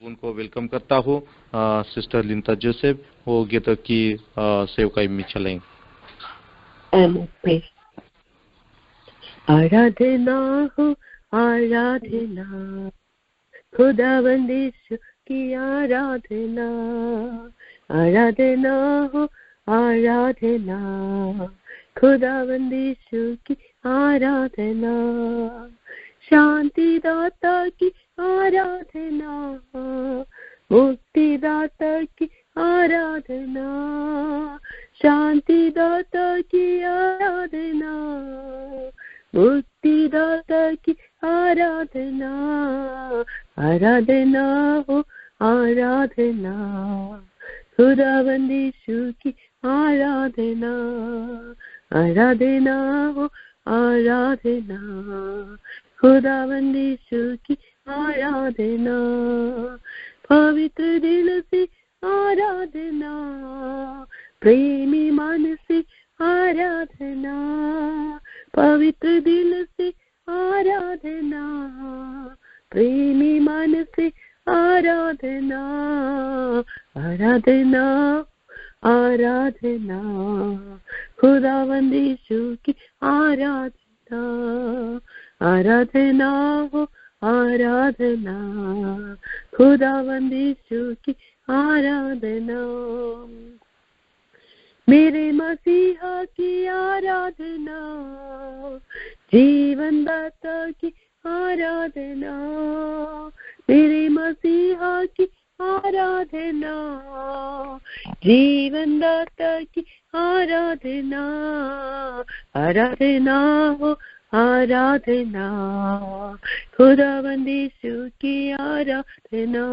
उनको वेलकम करता हूँ। सिस्टर लिंता जोसेफ वो गीतों की सेवकाई में चलें। आराधना हो आराधना, खुदावंद यीशु की आराधना। आराधना हो आराधना, खुदावंद यीशु की आराधना। शांति दाता की आराधना, मुक्ति दाता की आराधना। शांति दाता की आराधना, मुक्ति दाता की आराधना। आराधना हो आराधना, खुदावंद यीशु की आराधना। आराधना हो आराधना, खुदावंद यीशु की आराधना। पवित्र दिल से आराधना, प्रेमी मन से आराधना। पवित्र दिल से आराधना, प्रेमी मन से आराधना। आराधना आराधना, खुदावंद यीशु की आराधना। आराधना हो आराधना, खुदावंद यीशु की आराधना। मेरे मसीहा की आराधना, जीवन दाता की आराधना। मेरे मसीहा की आराधना, जीवन दाता की आराधना। आराधना हो आराधना, खुदावंद यीशु की आराधना।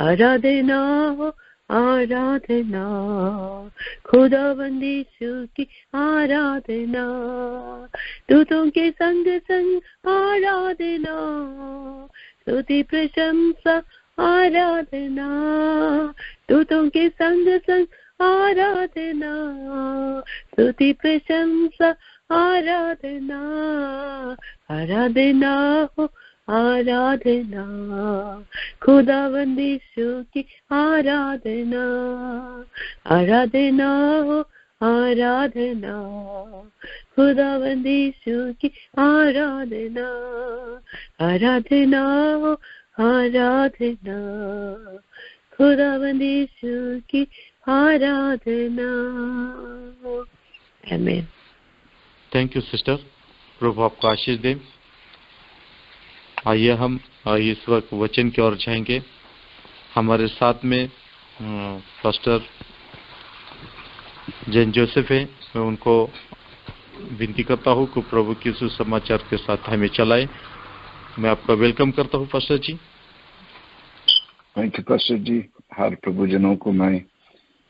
आराधना हो आराधना, खुदावंद यीशु की आराधना। दूतों के संग संग आराधना, स्तुति प्रशंसा आराधना। दूतों के संग संग आराधना, स्तुति प्रशंसा आराधना। आराधना हो आराधना, खुदावंद यीशु की आराधना। आराधना हो आराधना, खुदावंद यीशु की आराधना। आराधना हो आराधना, खुदावंद यीशु की आराधना। आमीन। थैंक यू सिस्टर, प्रभु आपको आशीष दे। आइए हम इस वक्त वचन की ओर जाएंगे। हमारे साथ में पास्टर जैन जोसेफ है। मैं उनको विनती करता हूँ कि प्रभु के सुसमाचार के साथ हमें चलाए। मैं आपका वेलकम करता हूँ pastor ji. Thank you pastor ji. हर प्रभु जनों को मैं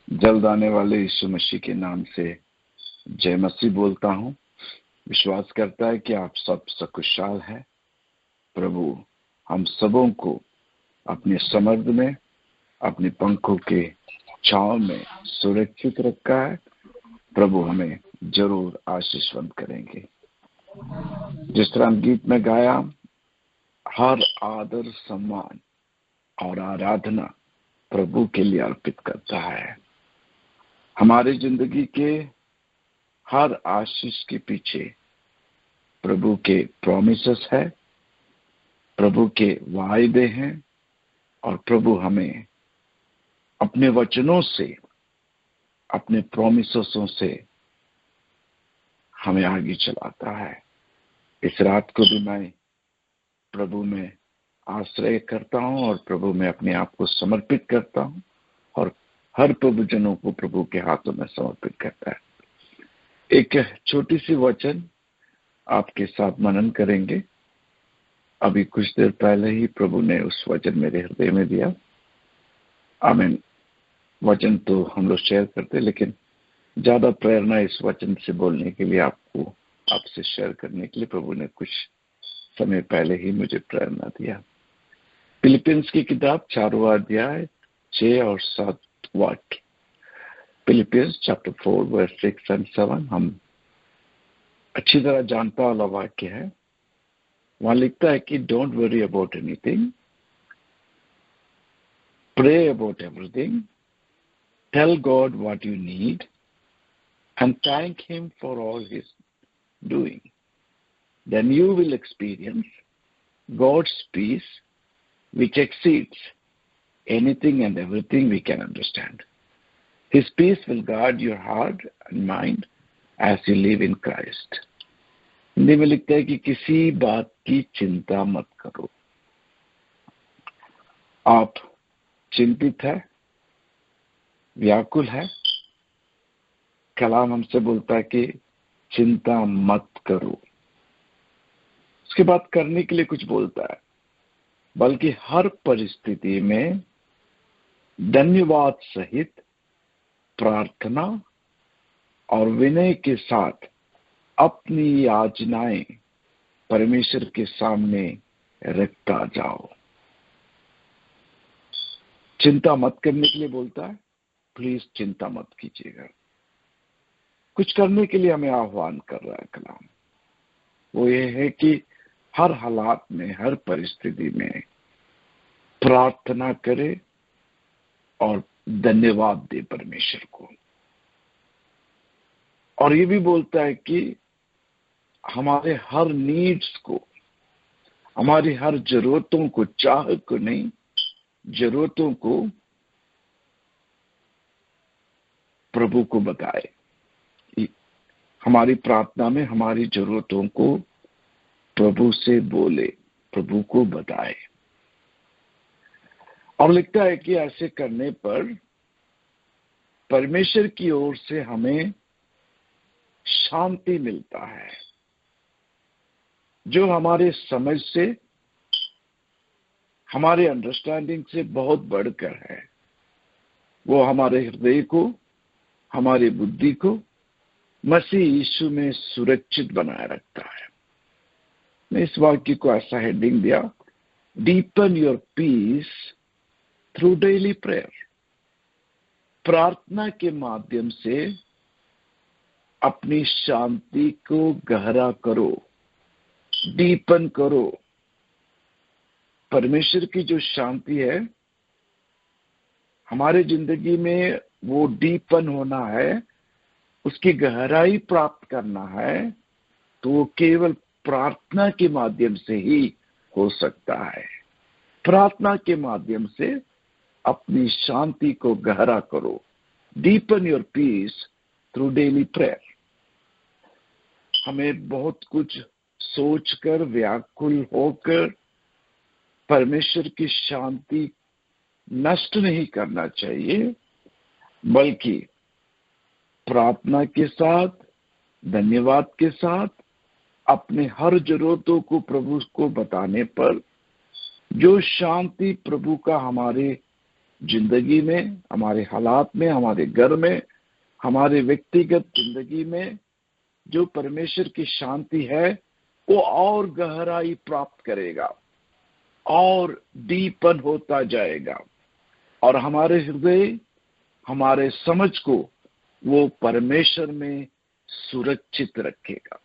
जल्द आने वाले यीशु मसीह के नाम से जय मसीह बोलता हूँ। विश्वास करता है कि आप सब सकुशल है। प्रभु हम सबों को अपने समर्थ में, अपने पंखों के छांव में सुरक्षित रखा है। प्रभु हमें जरूर आशीषवंत करेंगे। जिस तरह हम गीत में गाया, हर आदर सम्मान और आराधना प्रभु के लिए अर्पित करता है। हमारी जिंदगी के हर आशीष के पीछे प्रभु के प्रॉमिसेस है, प्रभु के वायदे हैं और प्रभु हमें अपने वचनों से, अपने प्रॉमिसेसों से हमें आगे चलाता है। इस रात को भी मैं प्रभु में आश्रय करता हूं और प्रभु में अपने आप को समर्पित करता हूं और हर प्रभु जनों को प्रभु के हाथों में समर्पित करता है। एक छोटी सी वचन आपके साथ मनन करेंगे। अभी कुछ देर पहले ही प्रभु ने उस वचन मेरे हृदय में दिया। आमीन। वचन तो हम लोग शेयर करते, लेकिन ज्यादा प्रेरणा इस वचन से बोलने के लिए आपसे शेयर करने के लिए प्रभु ने कुछ समय पहले ही मुझे प्रेरणा दिया। फिलिपियंस की किताब 4वां अध्याय 6 और 7 वाक्य। फिलिपियंस चैप्टर 4 वर्स 6 and 7 हम अच्छी तरह जानता वाला वाक्य है। वहां लिखता है कि don't worry about anything, pray about everything, tell God what you need, and thank Him for all His doing. Then you will experience God's peace, which exceeds anything and everything we can understand. His peace will guard your heart and mind as you live in Christ. Hindi में लिखता है कि किसी बात की चिंता मत करो। आप चिंतित है, व्याकुल है, कलाम हमसे बोलता है कि चिंता मत करो। उसके बाद करने के लिए कुछ बोलता है, बल्कि हर परिस्थिति में धन्यवाद सहित प्रार्थना और विनय के साथ अपनी याचनाएं परमेश्वर के सामने रखता जाओ। चिंता मत करने के लिए बोलता है, प्लीज चिंता मत कीजिएगा। कुछ करने के लिए हमें आह्वान कर रहा है कलाम। वो ये है कि हर हालात में, हर परिस्थिति में प्रार्थना करे और धन्यवाद दे परमेश्वर को। और ये भी बोलता है कि हमारे हर नीड्स को, हमारी हर जरूरतों को, चाह को नहीं, जरूरतों को प्रभु को बताए। हमारी प्रार्थना में हमारी जरूरतों को प्रभु से बोले, प्रभु को बताए। और लिखता है कि ऐसे करने पर परमेश्वर की ओर से हमें शांति मिलता है, जो हमारे समझ से, हमारे अंडरस्टैंडिंग से बहुत बढ़कर है। वो हमारे हृदय को, हमारी बुद्धि को मसीह यीशु में सुरक्षित बनाए रखता है। मैं इस वाक्य को ऐसा हेडिंग दिया, deepen your peace through daily prayer. प्रार्थना के माध्यम से अपनी शांति को गहरा करो, डीपन करो। परमेश्वर की जो शांति है हमारे जिंदगी में, वो डीपन होना है, उसकी गहराई प्राप्त करना है, तो वो केवल प्रार्थना के माध्यम से ही हो सकता है। प्रार्थना के माध्यम से अपनी शांति को गहरा करो। Deepen your peace through daily prayer. हमें बहुत कुछ सोचकर, व्याकुल होकर परमेश्वर की शांति नष्ट नहीं करना चाहिए, बल्कि प्रार्थना के साथ, धन्यवाद के साथ अपने हर जरूरतों को प्रभु को बताने पर जो शांति प्रभु का हमारे जिंदगी में, हमारे हालात में, हमारे घर में, हमारे व्यक्तिगत जिंदगी में जो परमेश्वर की शांति है, वो और गहराई प्राप्त करेगा और डीपन होता जाएगा और हमारे हृदय, हमारे समझ को वो परमेश्वर में सुरक्षित रखेगा।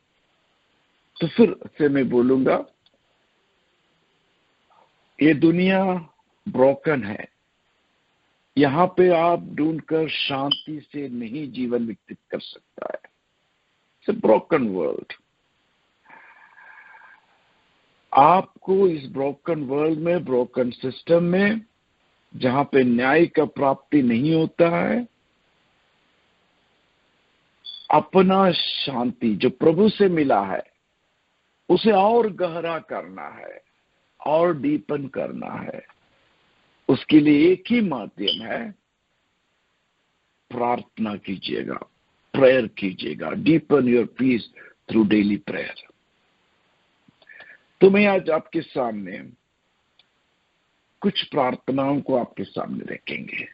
तो फिर से मैं बोलूंगा, ये दुनिया ब्रोकन है। यहाँ पे आप ढूंढकर शांति से नहीं जीवन व्यतीत कर सकता है। It's a broken world. आपको इस ब्रोकन वर्ल्ड में, ब्रोकन सिस्टम में, जहां पे न्याय का प्राप्ति नहीं होता है, अपना शांति जो प्रभु से मिला है उसे और गहरा करना है और डीपन करना है। उसके लिए एक ही माध्यम है, प्रार्थना कीजिएगा, प्रेयर कीजिएगा। Deepen your peace through daily prayer. तो मैं आज आपके सामने कुछ प्रार्थनाओं को आपके सामने रखेंगे।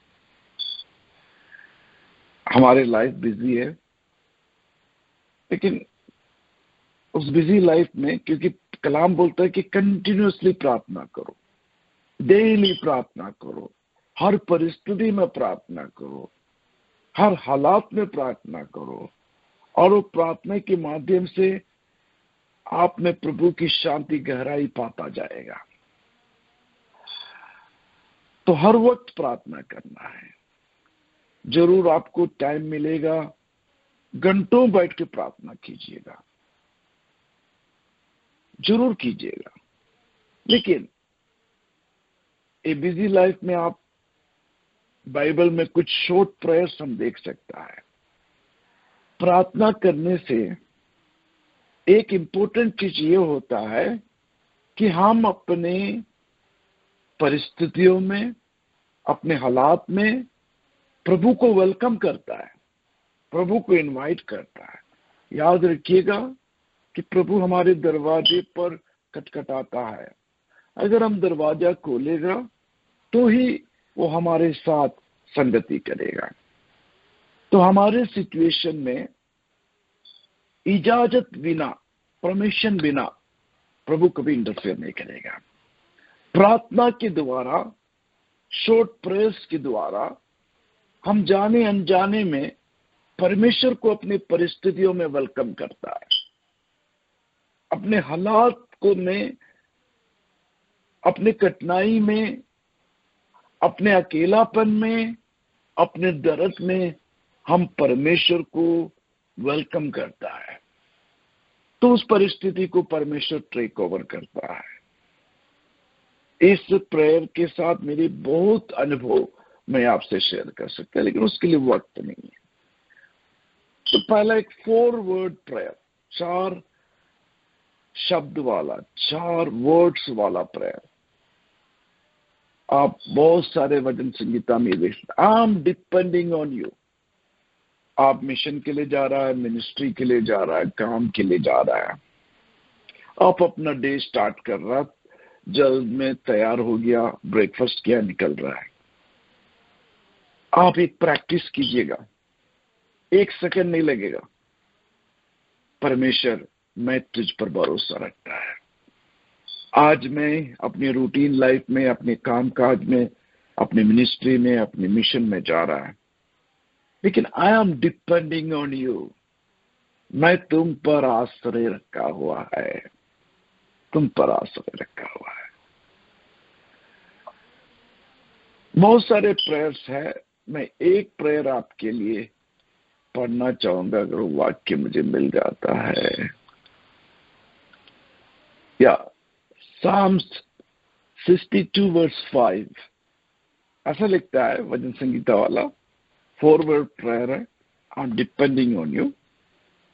हमारी लाइफ बिजी है, लेकिन उस बिजी लाइफ में, क्योंकि कलाम बोलता है कि कंटिन्यूअसली प्रार्थना करो, डेली प्रार्थना करो, हर परिस्थिति में प्रार्थना करो, हर हालात में प्रार्थना करो, और वो प्रार्थना के माध्यम से आप में प्रभु की शांति गहराई पाता जाएगा। तो हर वक्त प्रार्थना करना है। जरूर आपको टाइम मिलेगा, घंटों बैठ के प्रार्थना कीजिएगा, जरूर कीजिएगा। लेकिन ए बिजी लाइफ में आप बाइबल में कुछ शॉर्ट प्रेयर्स हम देख सकता है। प्रार्थना करने से एक इंपॉर्टेंट चीज ये होता है कि हम अपने परिस्थितियों में, अपने हालात में प्रभु को वेलकम करता है, प्रभु को इनवाइट करता है। याद रखिएगा कि प्रभु हमारे दरवाजे पर खटखटाता है। अगर हम दरवाजा खोलेगा तो ही वो हमारे साथ संगति करेगा। तो हमारे सिचुएशन में इजाजत बिना, परमिशन बिना प्रभु कभी इंटरफेयर नहीं करेगा। प्रार्थना के द्वारा, शॉर्ट प्रेयर्स के द्वारा हम जाने अनजाने में परमेश्वर को अपनी परिस्थितियों में वेलकम करता है। अपने हालात को में, अपने कठिनाई में, अपने अकेलापन में, अपने दर्द में हम परमेश्वर को वेलकम करता है। तो उस परिस्थिति को परमेश्वर टेक ओवर करता है। इस प्रेयर के साथ मेरी बहुत अनुभव मैं आपसे शेयर कर सकता हूं, लेकिन उसके लिए वक्त नहीं है। तो पहला एक 4 वर्ड प्रेयर, 4 शब्द वाला, 4 वर्ड्स वाला प्रेयर। आप बहुत सारे वचन संगीता में देखते, आई एम डिपेंडिंग ऑन यू। आप मिशन के लिए जा रहा है, मिनिस्ट्री के लिए जा रहा है, काम के लिए जा रहा है, आप अपना डे स्टार्ट कर रहा है, जल्द में तैयार हो गया, ब्रेकफास्ट किया, निकल रहा है। आप एक प्रैक्टिस कीजिएगा, 1 सेकंड नहीं लगेगा। परमेश्वर, मैं तुझ पर भरोसा रखता है। आज मैं अपनी रूटीन लाइफ में, अपने काम काज में, अपनी मिनिस्ट्री में, अपने मिशन में जा रहा है, लेकिन आई एम डिपेंडिंग ऑन यू। मैं तुम पर आश्रय रखा हुआ है, तुम पर आश्रय रखा हुआ है। बहुत सारे प्रेयर्स है, मैं एक प्रेयर आपके लिए पढ़ना चाहूंगा, अगर वो वाक्य मुझे मिल जाता है। या Psalms 62 verse 5 ऐसा लिखता है, वचन संगीता वाला 4 वर्ड प्रेयर है, आई एम डिपेंडिंग ऑन यू।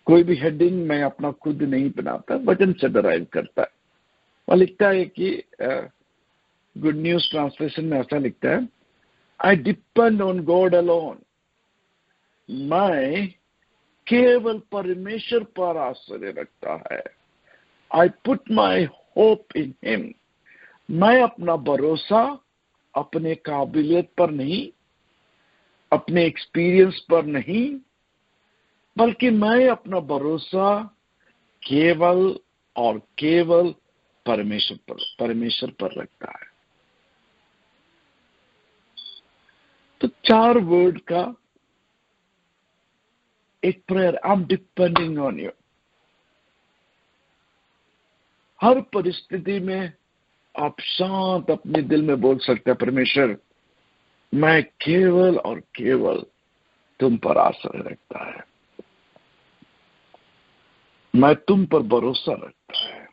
कोई भी हेडिंग मैं अपना खुद नहीं बनाता, वचन से डराइव करता है। वह लिखता है कि गुड न्यूज ट्रांसलेशन में ऐसा लिखता है, I depend on God alone. मैं केवल परमेश्वर पर आश्रय रखता है। I put my hope in him. मैं अपना भरोसा अपने काबिलियत पर नहीं, अपने एक्सपीरियंस पर नहीं, बल्कि मैं अपना भरोसा केवल और केवल परमेश्वर पर रखता है। तो 4 वर्ड का एक prayer, I am depending on you. हर परिस्थिति में आप शांत अपने दिल में बोल सकते हैं, परमेश्वर, मैं केवल और केवल तुम पर आश्रय रखता है, मैं तुम पर भरोसा रखता है।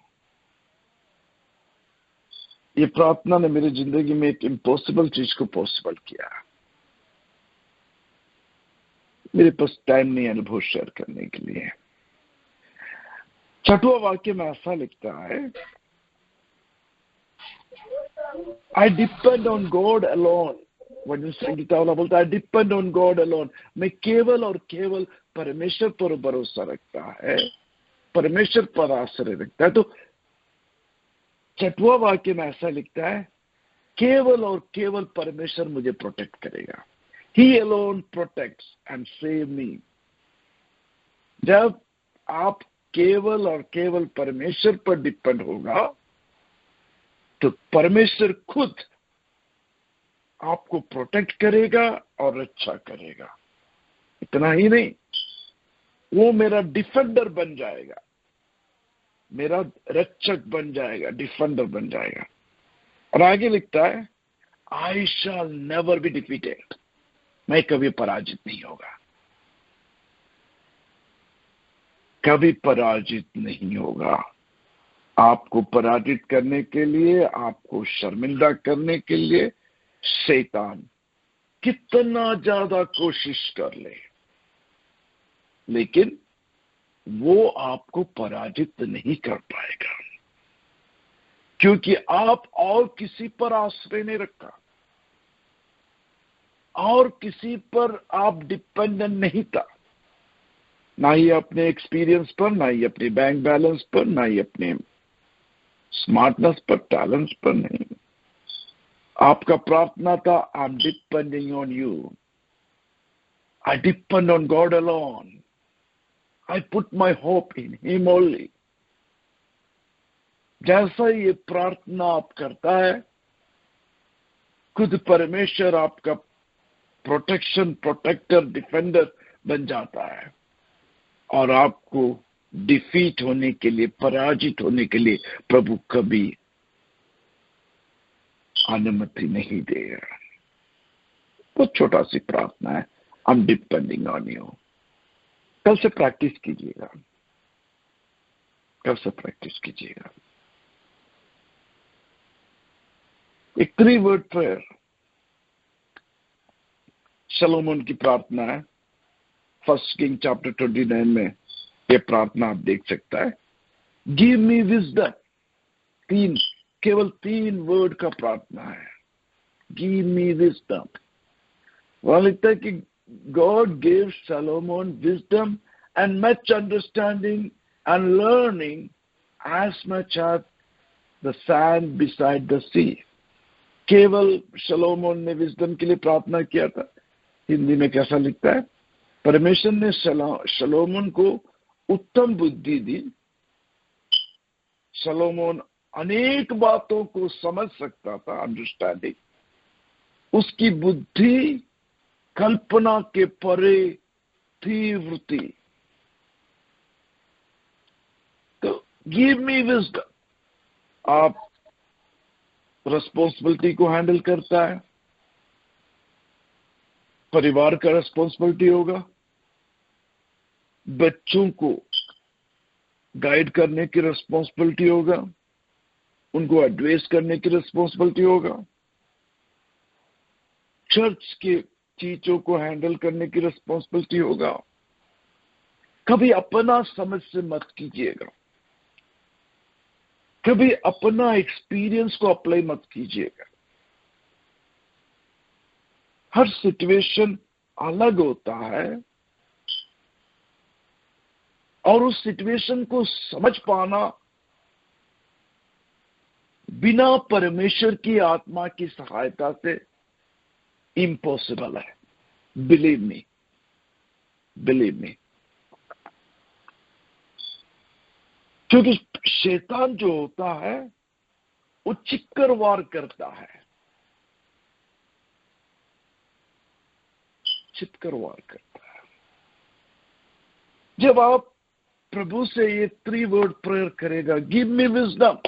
ये प्रार्थना ने मेरी जिंदगी में एक इम्पॉसिबल चीज को पॉसिबल किया। मेरे पास टाइम नहीं अनुभव शेयर करने के लिए। 6वां वाक्य में ऐसा लिखता है, I depend on God alone. वचन संगीता वाला बोलता है, I depend on God alone. मैं केवल और केवल परमेश्वर पर भरोसा रखता है, परमेश्वर पर आश्रय रखता है। तो 6वां वाक्य में ऐसा लिखता है, केवल और केवल परमेश्वर मुझे प्रोटेक्ट करेगा। He alone protects and save me। जब आप केवल और केवल परमेश्वर पर डिपेंड होगा तो परमेश्वर खुद आपको प्रोटेक्ट करेगा और रक्षा करेगा। इतना ही नहीं, वो मेरा डिफेंडर बन जाएगा, मेरा रक्षक बन जाएगा, डिफेंडर बन जाएगा। और आगे लिखता है, आई शैल नेवर बी डिफीटेड, मैं कभी पराजित नहीं होगा, कभी पराजित नहीं होगा। आपको पराजित करने के लिए, आपको शर्मिंदा करने के लिए शैतान कितना ज्यादा कोशिश कर ले, लेकिन वो आपको पराजित नहीं कर पाएगा, क्योंकि आप और किसी पर आश्रय नहीं रखा, और किसी पर आप डिपेंडेंट नहीं था, ना ही अपने एक्सपीरियंस पर, ना ही अपने बैंक बैलेंस पर, ना ही अपने स्मार्टनेस पर, टैलेंट्स पर नहीं। आपका प्रार्थना था, आई am depending on you, I depend on God alone, I put my hope in him only. जैसा ये प्रार्थना आप करता है, खुद परमेश्वर आपका प्रोटेक्शन, प्रोटेक्टर, डिफेंडर बन जाता है, और आपको डिफीट होने के लिए, पराजित होने के लिए प्रभु कभी अनुमति नहीं देगा। बहुत छोटा सी प्रार्थना है, आई एम डिपेंडिंग ऑन यू। कल से प्रैक्टिस कीजिएगा, कल से प्रैक्टिस कीजिएगा। एक 3 वर्ड प्रेयर शलोमोन की प्रार्थना है। 1 किंग चैप्टर 29 में ये प्रार्थना आप देख सकता है। गिव मी विजडम, केवल 3 वर्ड का प्रार्थना है, गिव मी विजडम। वहां लिखता है कि God give Solomon wisdom and much understanding and learning as much as the sand beside the sea। केवल शलोमोन ने विजडम के लिए प्रार्थना किया था। हिंदी में कैसा लिखता है? परमेश्वर ने शलोमोन को उत्तम बुद्धि दी। शलोमोन अनेक बातों को समझ सकता था, अंडरस्टैंडिंग। उसकी बुद्धि कल्पना के परे तीव्रती। तो गिव मी विजडम। आप रिस्पॉन्सिबिलिटी को हैंडल करता है, परिवार का रिस्पॉन्सिबिलिटी होगा, बच्चों को गाइड करने की रिस्पॉन्सिबिलिटी होगा, उनको एडवाइस करने की रिस्पॉन्सिबिलिटी होगा, चर्च के चीजों को हैंडल करने की रिस्पॉन्सिबिलिटी होगा। कभी अपना समझ से मत कीजिएगा, कभी अपना एक्सपीरियंस को अप्लाई मत कीजिएगा। हर सिचुएशन अलग होता है, और उस सिचुएशन को समझ पाना बिना परमेश्वर की आत्मा की सहायता से इम्पॉसिबल है। Believe me, believe me. क्योंकि शैतान जो होता है वो चिक्कर वार करता है, चित्कर वार करता है। जब आप प्रभु से ये 3 वर्ड प्रेयर करेगा, गिव मी विजडम,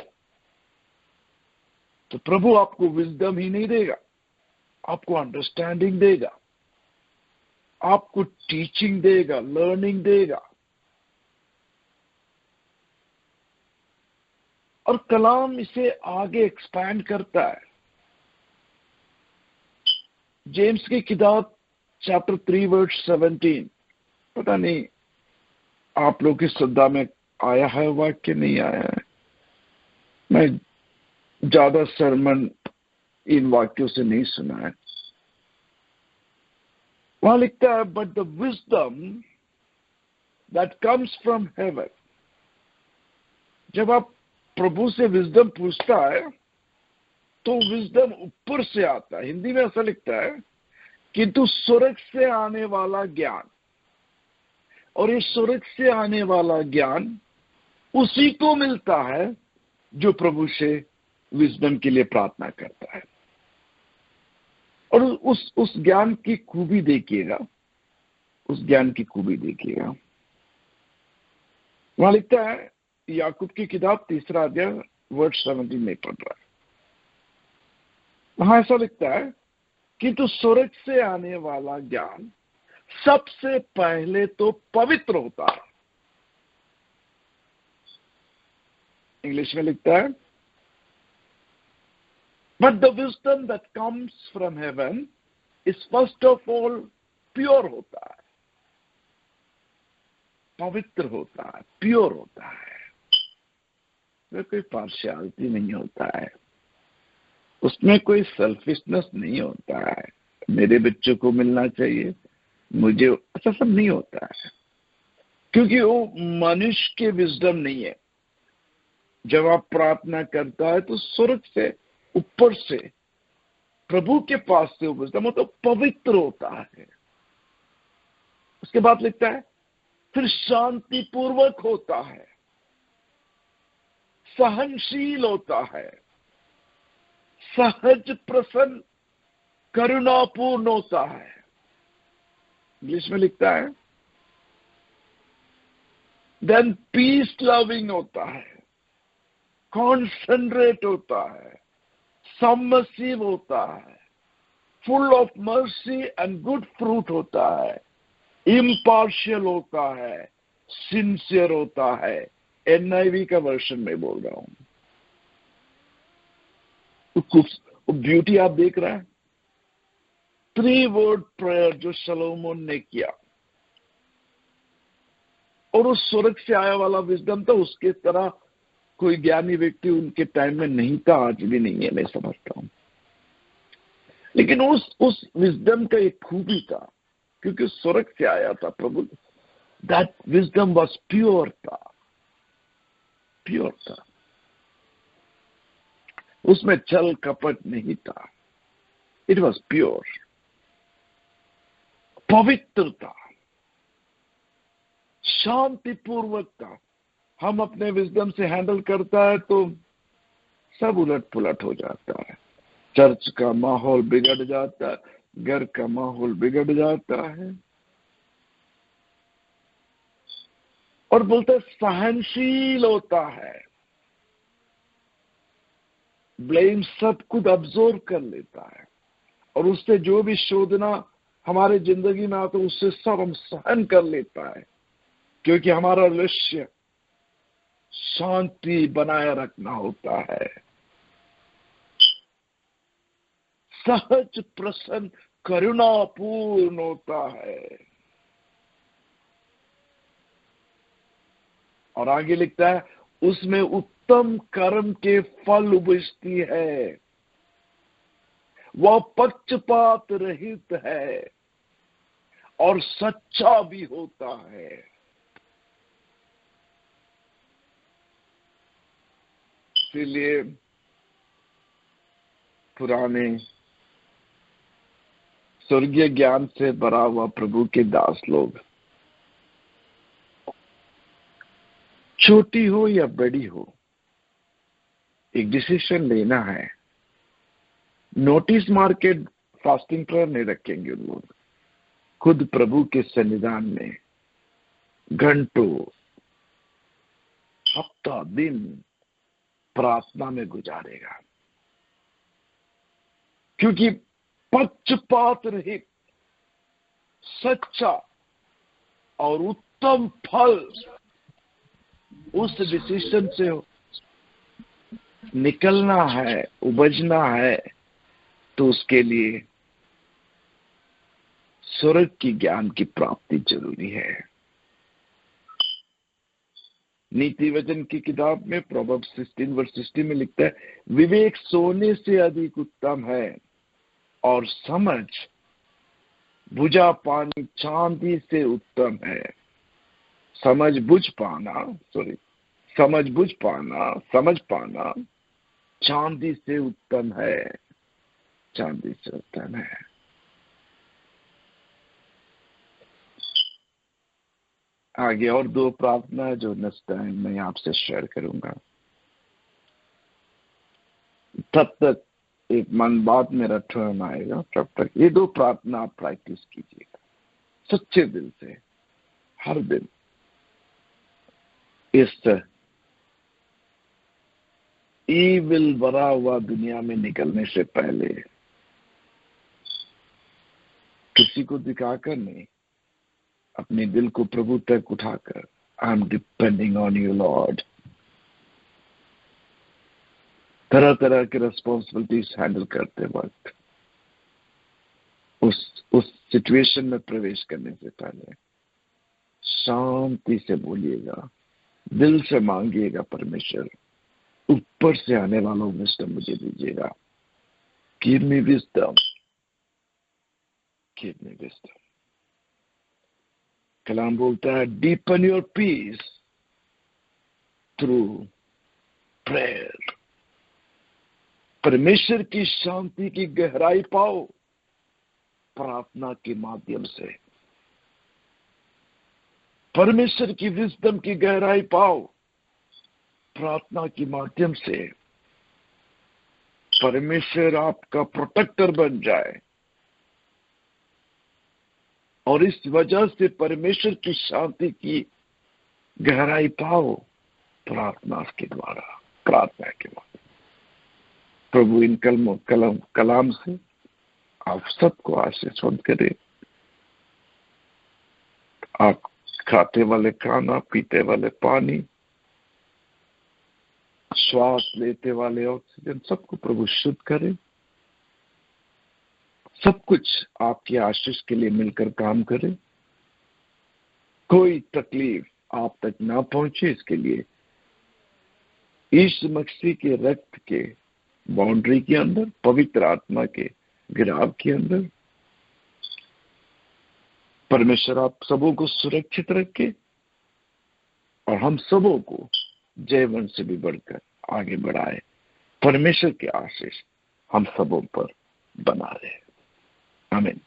तो प्रभु आपको विजडम ही नहीं देगा, आपको अंडरस्टैंडिंग देगा, आपको टीचिंग देगा, लर्निंग देगा। और कलाम इसे आगे एक्सपैंड करता है। जेम्स की किताब चैप्टर 3 वर्स 17, पता नहीं आप लोग की श्रद्धा में आया है वाक्य, नहीं आया है। मैं ज्यादा सरमन इन वाक्यों से नहीं सुना है। वहां लिखता है, but the wisdom that comes from heaven. जब आप प्रभु से विजडम पूछता है तो विजडम ऊपर से आता है। हिंदी में ऐसा लिखता है, किंतु स्वर्ग से आने वाला ज्ञान। और ये स्वर्ग से आने वाला ज्ञान उसी को मिलता है जो प्रभु से विजडम के लिए प्रार्थना करता है। और उस ज्ञान की खूबी देखिएगा, उस ज्ञान की खूबी देखिएगा। वहां लिखता है, याकूब की किताब 3 अध्याय वर्स 17 में पढ़ रहा है, वहां ऐसा लिखता है किंतु स्वर्ग से आने वाला ज्ञान सबसे पहले तो पवित्र होता है। इंग्लिश में लिखता है but the wisdom that comes from heaven is first of all pure होता है, पवित्र होता है, प्योर होता है, उसमें कोई पार्शियलिटी नहीं होता है, उसमें कोई सेल्फिशनेस नहीं होता है, मेरे बच्चों को मिलना चाहिए मुझे, ऐसा सब नहीं होता है, क्योंकि वो मनुष्य के विजडम नहीं है। जब आप प्रार्थना करता है तो स्वर्ग से ऊपर से प्रभु के पास से वो विजडम तो पवित्र होता है। उसके बाद लिखता है फिर शांतिपूर्वक होता है, सहनशील होता है, सहज प्रसन्न करुणापूर्ण होता है। इंग्लिश में लिखता है देन पीस लविंग होता है, कॉन्सेंट्रेट होता है, सबमिसिव होता है, full of mercy and good fruit होता है, इम्पार्शियल होता है, सिंसियर होता है। NIV का वर्जन में बोल रहा हूं। तो ब्यूटी आप देख रहे हैं, 3 वर्ड प्रेयर जो शलोमोन ने किया, और उस स्वर्ग से आया वाला विजडम था, उसके तरह कोई ज्ञानी व्यक्ति उनके टाइम में नहीं था, आज भी नहीं है, मैं समझता हूं। लेकिन उस विजडम का एक खूबी था, क्योंकि स्वर्ग से आया था प्रभु, दैट विजडम वाज प्योर था, प्योर था, उसमें छल कपट नहीं था, इट वॉज प्योर, पवित्र था, शांतिपूर्वक था। हम अपने विजडम से हैंडल करता है तो सब उलट पुलट हो जाता है, चर्च का माहौल बिगड़ जाता है, घर का माहौल बिगड़ जाता है। और बोलते सहनशील होता है, ब्लेम सब कुछ अब्जॉर्व कर लेता है, और उससे जो भी शोधना हमारे जिंदगी में आता है उससे सब हम सहन कर लेता है, क्योंकि हमारा लक्ष्य शांति बनाए रखना होता है। सहज प्रसन्न करुणापूर्ण होता है। और आगे लिखता है उसमें उत्तम कर्म के फल उपजती है, वह पक्षपात रहित है और सच्चा भी होता है। इसलिए पुराने स्वर्गीय ज्ञान से भरा हुआ प्रभु के दास लोग, छोटी हो या बड़ी हो, एक डिसीजन लेना है। नोटिस मार के फास्टिंग प्रेयर नहीं रखेंगे लोग, खुद प्रभु के सन्निधान में घंटों, हफ्ता दिन प्रार्थना में गुजारेगा, क्योंकि पक्षपात रहित, सच्चा और उत्तम फल उस डिसीजन से निकलना है, उपजना है, तो उसके लिए स्वर्ग की ज्ञान की प्राप्ति जरूरी है। नीति वचन की किताब में प्रोवर्ब्स 16:16 में लिखता है विवेक सोने से अधिक उत्तम है और समझ बुझा पानी चांदी से उत्तम है। समझ बुझ पाना चांदी से उत्तम है, चांदी से उत्तम है। आगे और 2 प्रार्थना है जो नेक्स्ट टाइम मैं आपसे शेयर करूंगा। तब तक एक मन बात मेरा टर्न आएगा, तब तक ये 2 प्रार्थना आप प्रैक्टिस कीजिएगा सच्चे दिल से हर दिन। इस ईविल भरा हुआ दुनिया में निकलने से पहले किसी को दिखाकर नहीं, अपने दिल को प्रभु तक उठाकर, आई am depending on you Lord, तरह तरह के रिस्पॉन्सिबिलिटीज हैंडल करते वक्त उस सिचुएशन में प्रवेश करने से पहले शांति से बोलिएगा, दिल से मांगिएगा, परमेश्वर ऊपर से आने वालों विजडम मुझे दीजिएगा, give me wisdom, give me wisdom. कलाम बोलता है deepen your peace through prayer. परमेश्वर की शांति की गहराई पाओ प्रार्थना के माध्यम से। परमेश्वर की विजडम की गहराई पाओ प्रार्थना के माध्यम से। परमेश्वर आपका प्रोटेक्टर बन जाए और इस वजह से परमेश्वर की शांति की गहराई पाओ प्रार्थना के द्वारा, प्रार्थना के द्वारा। प्रभु इन कलाम से आप सबको आशीर्वाद करे। आप खाते वाले खाना, पीते वाले पानी, श्वास लेते वाले ऑक्सीजन, सबको प्रभु शुद्ध करे। सब कुछ आपकी आशीष के लिए मिलकर काम करे। कोई तकलीफ आप तक ना पहुंचे, इसके लिए यीशु मसीह के रक्त के बाउंड्री के अंदर, पवित्र आत्मा के गिराव के अंदर परमेश्वर आप सबों को सुरक्षित रखे और हम सबों को जयवन से भी बढ़कर आगे बढ़ाए। परमेश्वर की आशीष हम सबों पर बना रहे। आमीन।